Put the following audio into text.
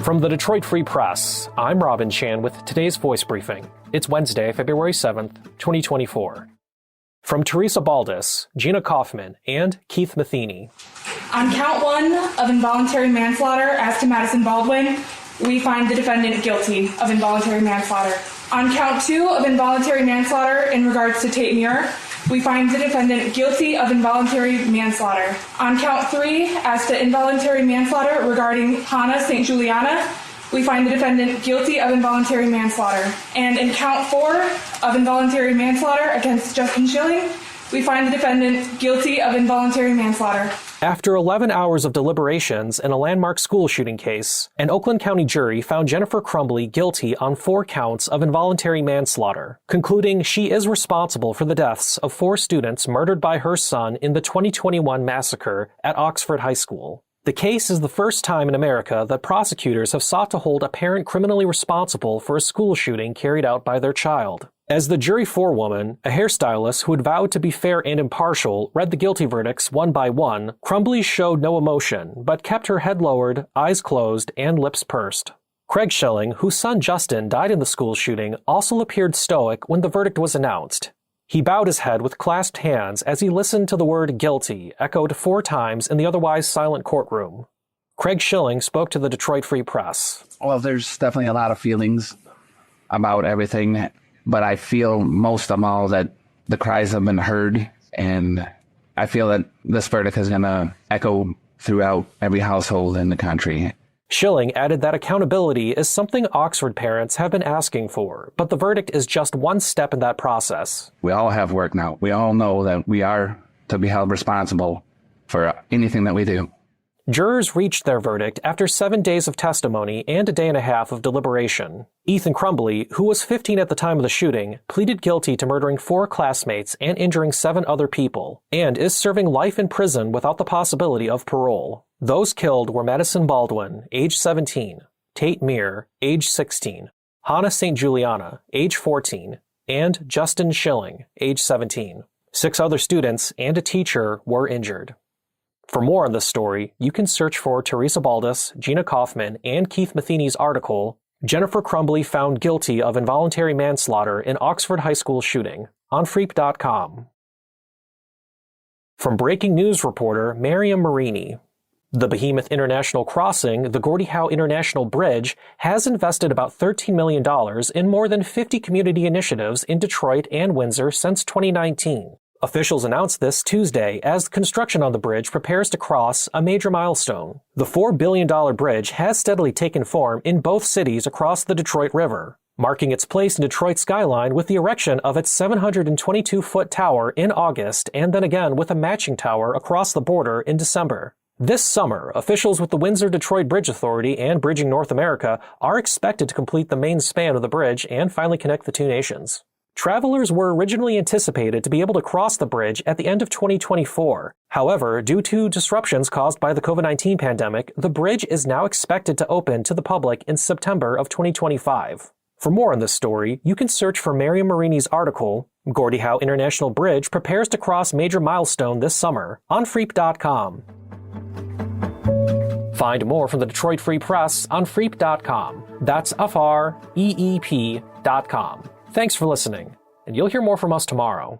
From the Detroit Free Press, I'm Robin Chan with today's voice briefing. It's Wednesday, February 7th, 2024. From Teresa Baldus, Gina Kaufman, and Keith Matheny. On count one of involuntary manslaughter as to Madison Baldwin, we find the defendant guilty of involuntary manslaughter. On count two of involuntary manslaughter in regards to Tate Muir, we find the defendant guilty of involuntary manslaughter. On count three, as to involuntary manslaughter regarding Hannah St. Juliana, we find the defendant guilty of involuntary manslaughter. And in count four of involuntary manslaughter against Justin Schilling, we find the defendant guilty of involuntary manslaughter. After 11 hours of deliberations in a landmark school shooting case, an Oakland County jury found Jennifer Crumbley guilty on 4 counts of involuntary manslaughter, concluding she is responsible for the deaths of 4 students murdered by her son in the 2021 massacre at Oxford High School. The case is the first time in America that prosecutors have sought to hold a parent criminally responsible for a school shooting carried out by their child. As the jury forewoman, a hairstylist who had vowed to be fair and impartial, read the guilty verdicts one by one, Crumbley showed no emotion, but kept her head lowered, eyes closed, and lips pursed. Craig Schilling, whose son Justin died in the school shooting, also appeared stoic when the verdict was announced. He bowed his head with clasped hands as he listened to the word guilty echoed 4 times in the otherwise silent courtroom. Craig Schilling spoke to the Detroit Free Press. Well, there's definitely a lot of feelings about everything, but I feel most of them all that the cries have been heard, and I feel that this verdict is going to echo throughout every household in the country. Schilling added that accountability is something Oxford parents have been asking for, but the verdict is just one step in that process. We all have work now. We all know that we are to be held responsible for anything that we do. Jurors reached their verdict after 7 days of testimony and a day and a half of deliberation. Ethan Crumbley, who was 15 at the time of the shooting, pleaded guilty to murdering 4 classmates and injuring 7 other people, and is serving life in prison without the possibility of parole. Those killed were Madison Baldwin, age 17, Tate Muir, age 16, Hannah St. Juliana, age 14, and Justin Schilling, age 17. 6 other students and a teacher were injured. For more on this story, you can search for Teresa Baldus, Gina Kaufman, and Keith Matheny's article, Jennifer Crumbley Found Guilty of Involuntary Manslaughter in Oxford High School Shooting, on Freep.com. From breaking news reporter Miriam Marini. The Behemoth International Crossing, the Gordie Howe International Bridge, has invested about $13 million in more than 50 community initiatives in Detroit and Windsor since 2019. Officials announced this Tuesday as construction on the bridge prepares to cross a major milestone. The $4 billion bridge has steadily taken form in both cities across the Detroit River, marking its place in Detroit's skyline with the erection of its 722-foot tower in August and then again with a matching tower across the border in December. This summer, officials with the Windsor-Detroit Bridge Authority and Bridging North America are expected to complete the main span of the bridge and finally connect the 2 nations. Travelers were originally anticipated to be able to cross the bridge at the end of 2024. However, due to disruptions caused by the COVID-19 pandemic, the bridge is now expected to open to the public in September of 2025. For more on this story, you can search for Miriam Marini's article, Gordie Howe International Bridge Prepares to Cross Major Milestone This Summer, on Freep.com. Find more from the Detroit Free Press on Freep.com. That's FREEP.com. Thanks for listening, and you'll hear more from us tomorrow.